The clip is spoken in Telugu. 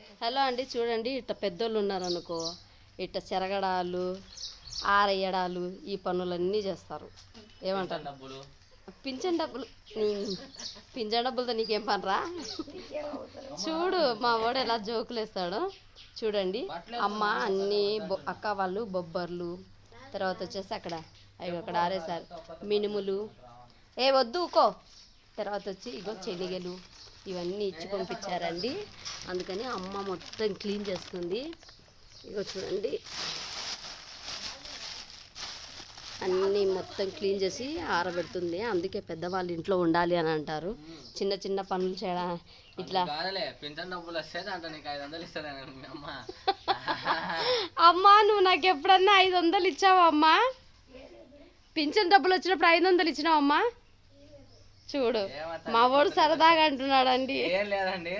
హలో అండి, చూడండి ఇట్ట పెద్దోళ్ళు ఉన్నారనుకో, ఇట్ట చెరగడాలు, ఆరేయడాలు, ఈ పనులన్నీ చేస్తారు. ఏమంటారు? పింఛన్ డబ్బులు. పింఛన్ డబ్బులతో నీకేం పనిరా? చూడు మా వాడు ఎలా జోకులు వేస్తాడు. చూడండి అమ్మ అన్నీ అక్క వాళ్ళు బొబ్బర్లు, తర్వాత వచ్చేసి అక్కడ అక్కడ ఆరేసారు మినుములు, ఏ వద్దు ఊకో, తర్వాత వచ్చి ఇగో శనిగలు ఇవన్నీ ఇచ్చి పంపించారండి. అందుకని అమ్మ మొత్తం క్లీన్ చేస్తుంది. ఇగో చూడండి అన్నీ మొత్తం క్లీన్ చేసి ఆరబెడుతుంది. అందుకే పెద్దవాళ్ళు ఇంట్లో ఉండాలి అని అంటారు. చిన్న చిన్న పనులు చేయడం ఇట్లా. అమ్మా నువ్వు నాకు ఎప్పుడన్నా 500 ఇచ్చావా అమ్మా? పింఛన్ డబ్బులు వచ్చినప్పుడు 500 ఇచ్చినావమ్మా? చూడు మా వాడు సరదాగా అంటున్నాడు అండి. ఏం లేదండి.